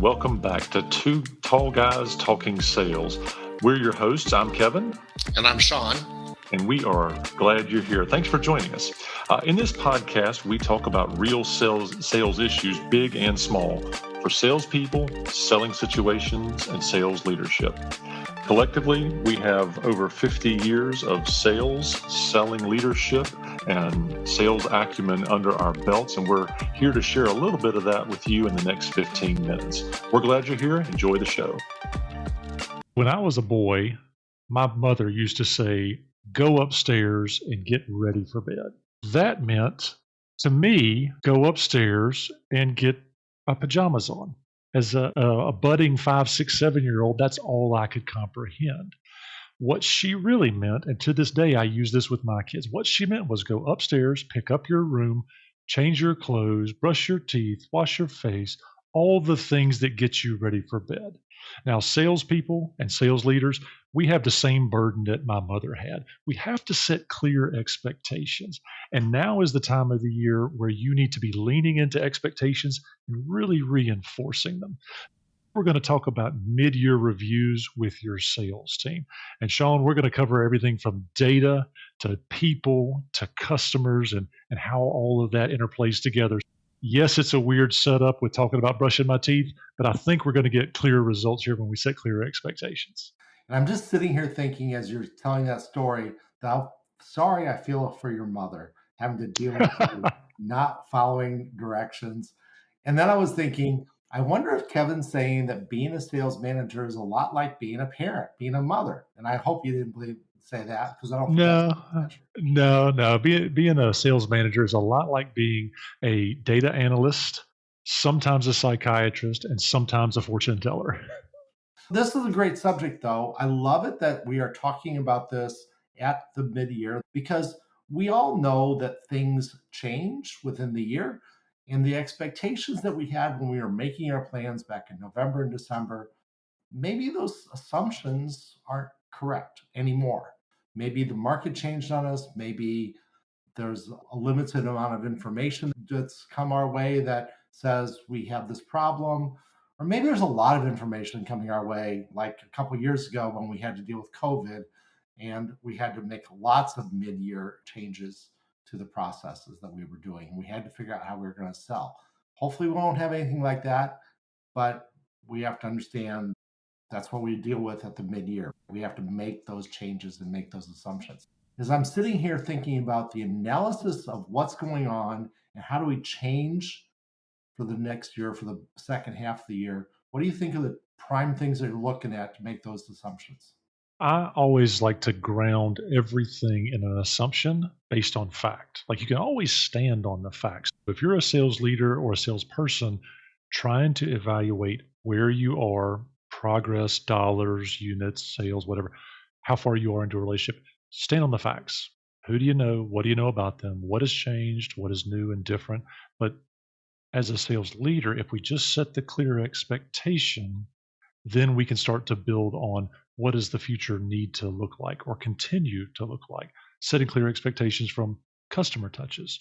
welcome back to Two Tall Guys Talking Sales. We're your hosts. I'm Kevin. And I'm Sean. And we are glad you're here. Thanks for joining us. In this podcast, we talk about real sales issues, big and small, for salespeople, selling situations, and sales leadership. Collectively, we have over 50 years of sales, selling leadership, and sales acumen under our belts, and we're here to share a little bit of that with you in the next 15 minutes. We're glad you're here. Enjoy the show. When I was a boy, my mother used to say, "Go upstairs and get ready for bed." That meant, to me, go upstairs and get my pajamas on. As a budding 5, 6, 7-year-old, that's all I could comprehend. What she really meant, and to this day I use this with my kids, what she meant was go upstairs, pick up your room, change your clothes, brush your teeth, wash your face, all the things that get you ready for bed. Now, salespeople and sales leaders, we have the same burden that my mother had. We have to set clear expectations. And now is the time of the year where you need to be leaning into expectations and really reinforcing them. We're going to talk about mid-year reviews with your sales team. And Sean, we're going to cover everything from data to people to customers and how all of that interplays together. Yes, it's a weird setup with talking about brushing my teeth, but I think we're going to get clear results here when we set clear expectations. And I'm just sitting here thinking, as you're telling that story, how sorry I feel for your mother having to deal with you not following directions. And then I was thinking, I wonder if Kevin's saying that being a sales manager is a lot like being a parent, being a mother. And I hope you didn't say that, because I don't think No. Being a sales manager is a lot like being a data analyst, sometimes a psychiatrist, and sometimes a fortune teller. This is a great subject, though. I love it that we are talking about this at the mid-year, because we all know that things change within the year, and the expectations that we had when we were making our plans back in November and December, maybe those assumptions aren't correct anymore. Maybe the market changed on us. Maybe there's a limited amount of information that's come our way that says we have this problem. Or maybe there's a lot of information coming our way, like a couple of years ago when we had to deal with COVID and we had to make lots of mid-year changes to the processes that we were doing. We had to figure out how we were going to sell. Hopefully we won't have anything like that, but we have to understand that's what we deal with at the mid-year. We have to make those changes and make those assumptions. As I'm sitting here thinking about the analysis of what's going on and how do we change for the next year, for the second half of the year, what do you think of the prime things that you're looking at to make those assumptions? I always like to ground everything in an assumption based on fact. Like, you can always stand on the facts. If you're a sales leader or a salesperson trying to evaluate where you are, progress, dollars, units, sales, whatever, how far you are into a relationship, stand on the facts. Who do you know? What do you know about them? What has changed? What is new and different? But as a sales leader, if we just set the clear expectation, then we can start to build on what does the future need to look like or continue to look like. Setting clear expectations from customer touches.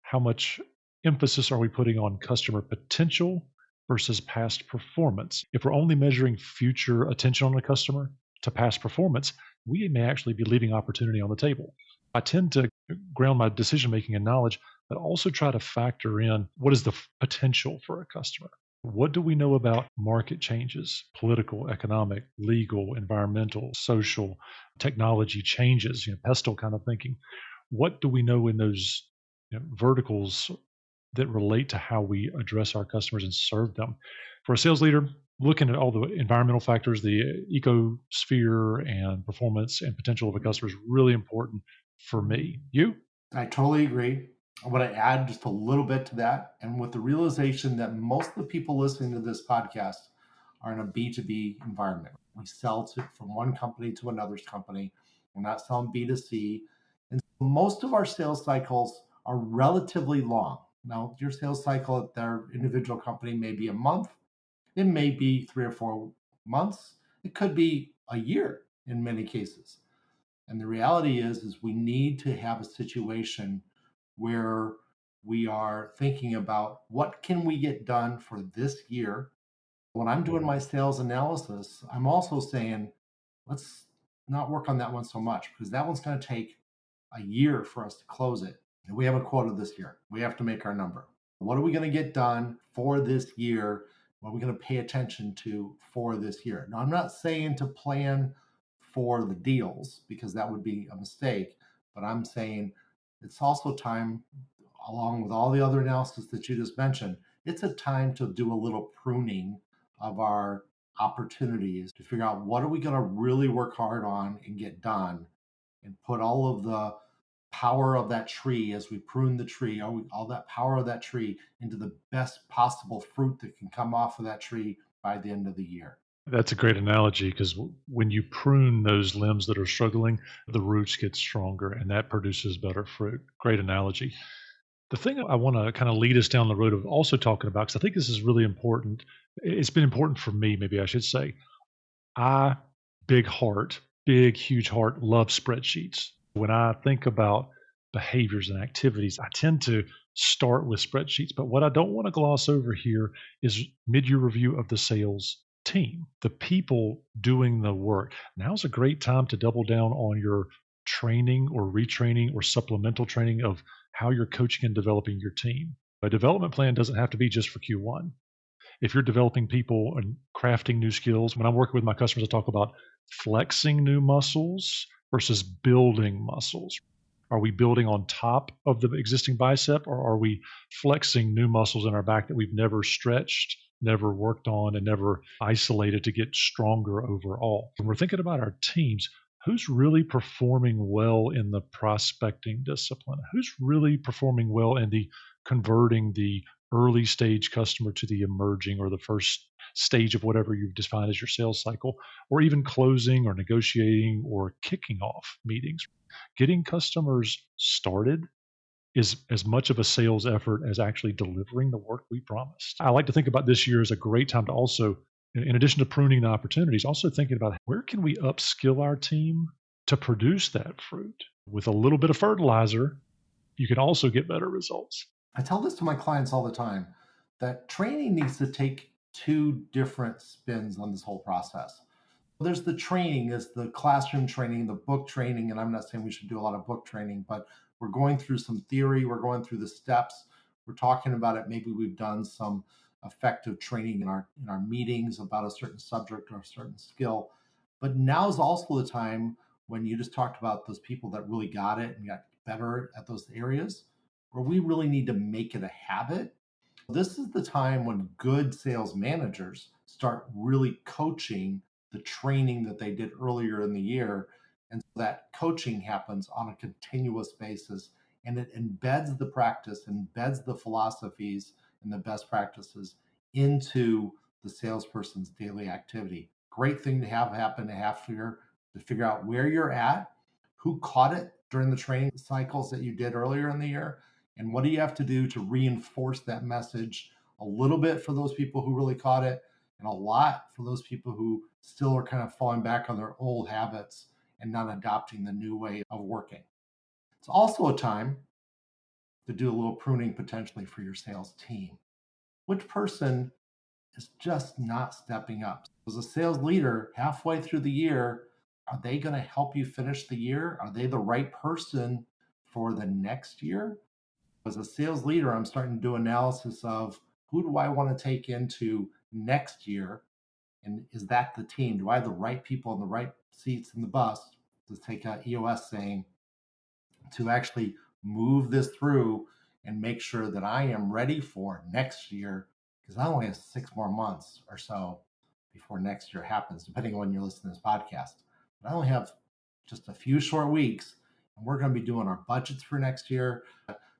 How much emphasis are we putting on customer potential versus past performance? If we're only measuring future attention on a customer to past performance, we may actually be leaving opportunity on the table. I tend to ground my decision making in knowledge, but also try to factor in what is the potential for a customer. What do we know about market changes, political, economic, legal, environmental, social, technology changes, pestle kind of thinking? What do we know in those verticals that relate to how we address our customers and serve them? For a sales leader, looking at all the environmental factors, the ecosphere and performance and potential of a customer is really important for me. You? I totally agree. I want to add just a little bit to that. And with the realization that most of the people listening to this podcast are in a B2B environment. We sell from one company to another company. We're not selling B2C. And so most of our sales cycles are relatively long. Now, your sales cycle at their individual company may be a month. It may be 3 or 4 months. It could be a year in many cases. And the reality is we need to have a situation where we are thinking about what can we get done for this year, When I'm doing my sales analysis, I'm also saying, let's not work on that one so much because that one's going to take a year for us to close it. And we have a quota this year. We have to make our number. What are we going to get done for this year? What are we going to pay attention to for this year? Now, I'm not saying to plan for the deals because that would be a mistake, but I'm saying it's also time, along with all the other analysis that you just mentioned, it's a time to do a little pruning of our opportunities to figure out what are we going to really work hard on and get done and put all of the power of that tree as we prune the tree, all that power of that tree into the best possible fruit that can come off of that tree by the end of the year. That's a great analogy because when you prune those limbs that are struggling, the roots get stronger and that produces better fruit. Great analogy. The thing I want to kind of lead us down the road of also talking about, because I think this is really important. It's been important for me, maybe I should say. I, big heart, big, huge heart, love spreadsheets. When I think about behaviors and activities, I tend to start with spreadsheets. But what I don't want to gloss over here is mid year review of the sales team, the people doing the work. Now's a great time to double down on your training or retraining or supplemental training of how you're coaching and developing your team. A development plan doesn't have to be just for Q1. If you're developing people and crafting new skills, when I'm working with my customers, I talk about flexing new muscles versus building muscles. Are we building on top of the existing bicep, or are we flexing new muscles in our back that we've never stretched, never worked on, and never isolated to get stronger overall? When we're thinking about our teams, who's really performing well in the prospecting discipline? Who's really performing well in the converting the early stage customer to the emerging or the first stage of whatever you've defined as your sales cycle, or even closing or negotiating or kicking off meetings? Getting customers started is as much of a sales effort as actually delivering the work we promised. I like to think about this year as a great time to also, in addition to pruning the opportunities, also thinking about where can we upskill our team to produce that fruit. With a little bit of fertilizer, you can also get better results. I tell this to my clients all the time that training needs to take two different spins on this whole process. There's the training, is the classroom training, the book training, and I'm not saying we should do a lot of book training, but we're going through some theory, we're going through the steps, we're talking about it. Maybe we've done some effective training in our meetings about a certain subject or a certain skill. But now is also the time when you just talked about those people that really got it and got better at those areas where we really need to make it a habit. This is the time when good sales managers start really coaching the training that they did earlier in the year. And so that coaching happens on a continuous basis and it embeds the practice, embeds the philosophies and the best practices into the salesperson's daily activity. Great thing to have happen a half year to figure out where you're at, who caught it during the training cycles that you did earlier in the year, and what do you have to do to reinforce that message a little bit for those people who really caught it, and a lot for those people who still are kind of falling back on their old habits and not adopting the new way of working. It's also a time to do a little pruning potentially for your sales team. Which person is just not stepping up? As a sales leader, halfway through the year, are they going to help you finish the year? Are they the right person for the next year? As a sales leader, I'm starting to do analysis of who do I want to take into next year? And is that the team? Do I have the right people in the right seats in the bus, to take a EOS saying, to actually move this through and make sure that I am ready for next year? Because I only have 6 more months or so before next year happens, depending on when you're listening to this podcast. But I only have just a few short weeks, and we're going to be doing our budgets for next year.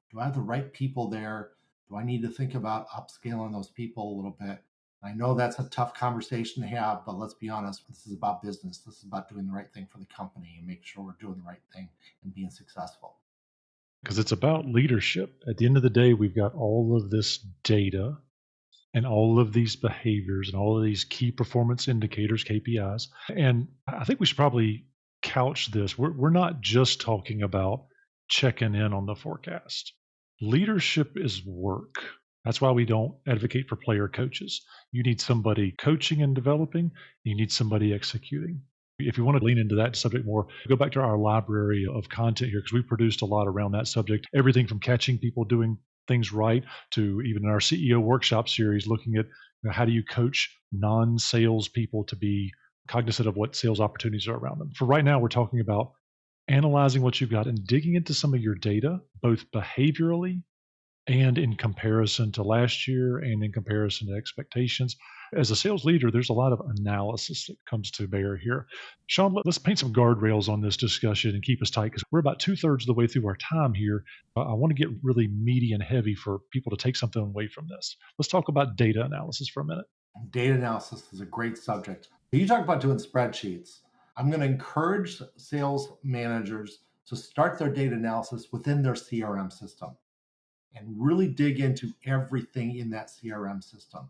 Do I have the right people there? Do I need to think about upscaling those people a little bit? I know that's a tough conversation to have, but let's be honest, this is about business. This is about doing the right thing for the company and make sure we're doing the right thing and being successful. Because it's about leadership. At the end of the day, we've got all of this data and all of these behaviors and all of these key performance indicators, KPIs. And I think we should probably couch this. We're not just talking about checking in on the forecast. Leadership is work. That's why we don't advocate for player coaches. You need somebody coaching and developing, you need somebody executing. If you want to lean into that subject more, go back to our library of content here because we produced a lot around that subject. Everything from catching people doing things right to even in our CEO workshop series, looking at how do you coach non-sales people to be cognizant of what sales opportunities are around them. For right now, we're talking about analyzing what you've got and digging into some of your data, both behaviorally and in comparison to last year and in comparison to expectations. As a sales leader, there's a lot of analysis that comes to bear here. Sean, let's paint some guardrails on this discussion and keep us tight because we're about 2/3 of the way through our time here. I want to get really meaty and heavy for people to take something away from this. Let's talk about data analysis for a minute. Data analysis is a great subject. You talk about doing spreadsheets. I'm going to encourage sales managers to start their data analysis within their CRM system and really dig into everything in that CRM system.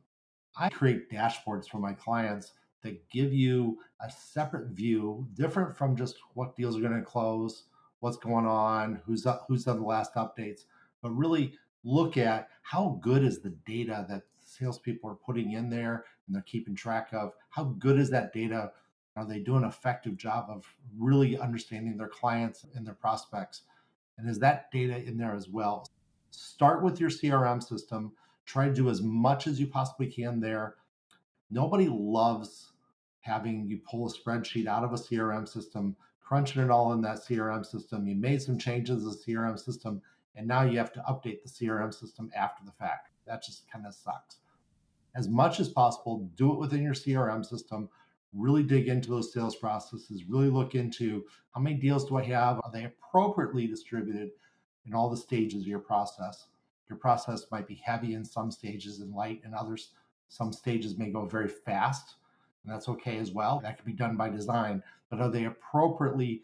I create dashboards for my clients that give you a separate view, different from just what deals are going to close, what's going on, who's done the last updates, but really look at how good is the data that salespeople are putting in there and they're keeping track of. How good is that data? Are they doing an effective job of really understanding their clients and their prospects? And is that data in there as well? Start with your CRM system. Try to do as much as you possibly can there. Nobody loves having you pull a spreadsheet out of a CRM system, crunching it all in that CRM system. You made some changes to the CRM system, and now you have to update the CRM system after the fact. That just kind of sucks. As much as possible, do it within your CRM system. Really dig into those sales processes. Really look into how many deals do I have? Are they appropriately distributed in all the stages of your process? Your process might be heavy in some stages and light in others. Some stages may go very fast, and that's okay as well. That can be done by design, but are they appropriately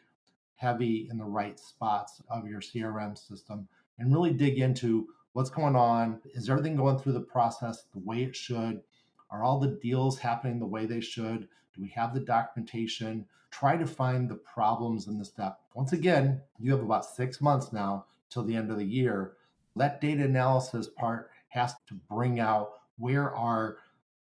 heavy in the right spots of your CRM system? And really dig into what's going on. Is everything going through the process the way it should? Are all the deals happening the way they should? Do we have the documentation? Try to find the problems in the step. Once again, you have about 6 months now till the end of the year. That data analysis part has to bring out where are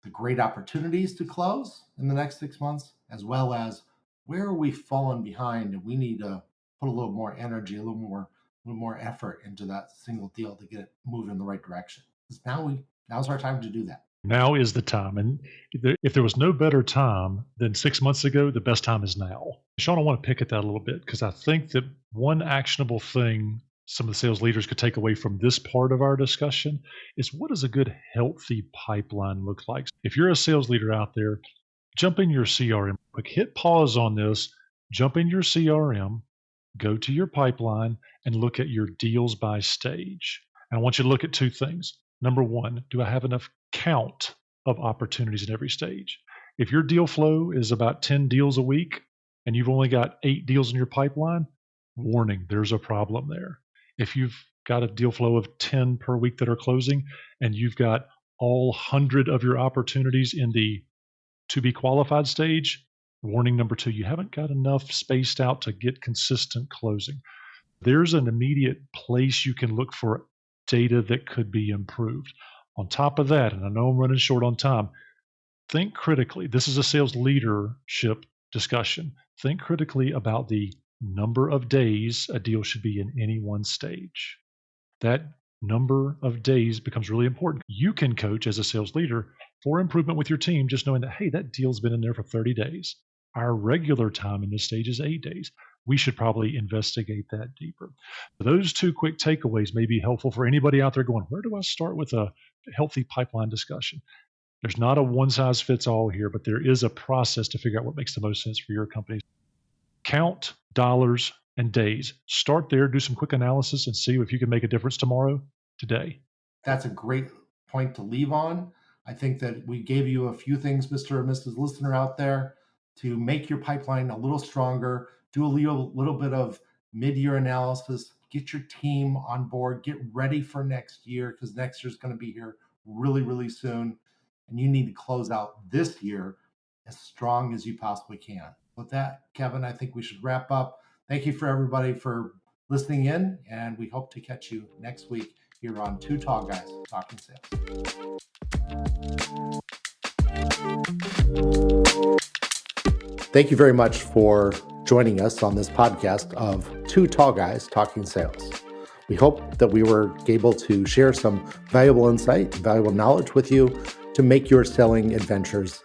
the great opportunities to close in the next 6 months, as well as where are we falling behind and we need to put a little more energy, a little more effort into that single deal to get it moving in the right direction. Because now's our time to do that. Now is the time. And if there was no better time than 6 months ago, the best time is now. Sean, I want to pick at that a little bit because I think that one actionable thing some of the sales leaders could take away from this part of our discussion is what does a good, healthy pipeline look like? If you're a sales leader out there, jump in your CRM, quick, hit pause on this, jump in your CRM, go to your pipeline, and look at your deals by stage. And I want you to look at two things. Number one, do I have enough count of opportunities in every stage? If your deal flow is about 10 deals a week and you've only got 8 deals in your pipeline, warning, there's a problem there. If you've got a deal flow of 10 per week that are closing and you've got all 100 of your opportunities in the to be qualified stage, warning number two, you haven't got enough spaced out to get consistent closing. There's an immediate place you can look for data that could be improved. On top of that, and I know I'm running short on time, think critically. This is a sales leadership discussion. Think critically about the number of days a deal should be in any one stage. That number of days becomes really important. You can coach as a sales leader for improvement with your team, just knowing that, hey, that deal's been in there for 30 days. Our regular time in this stage is 8 days. We should probably investigate that deeper. Those two quick takeaways may be helpful for anybody out there going, where do I start with a healthy pipeline discussion? There's not a one size fits all here, but there is a process to figure out what makes the most sense for your company. Count dollars and days. Start there, do some quick analysis, and see if you can make a difference today. That's a great point to leave on. I think that we gave you a few things, Mr. and Mrs. Listener out there, to make your pipeline a little stronger, do a little bit of mid-year analysis, get your team on board, get ready for next year because next year's going to be here really, really soon. And you need to close out this year as strong as you possibly can. With that, Kevin, I think we should wrap up. Thank you for everybody for listening in, and we hope to catch you next week here on Two Tall Guys Talking Sales. Thank you very much for joining us on this podcast of Two Tall Guys Talking Sales. We hope that we were able to share some valuable insight, valuable knowledge with you to make your selling adventures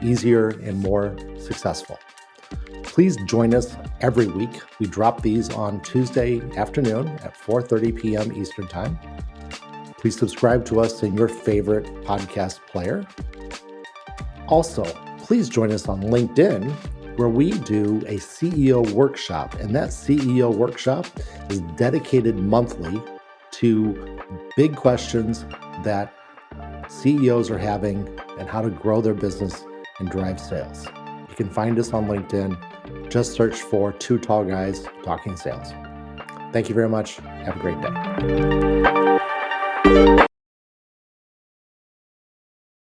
easier and more successful. Please join us every week. We drop these on Tuesday afternoon at 4:30 p.m. Eastern Time. Please subscribe to us in your favorite podcast player. Also, please join us on LinkedIn, where we do a CEO workshop, and that CEO workshop is dedicated monthly to big questions that CEOs are having and how to grow their business and drive sales. You can find us on LinkedIn. Just search for Two Tall Guys Talking Sales. Thank you very much. Have a great day.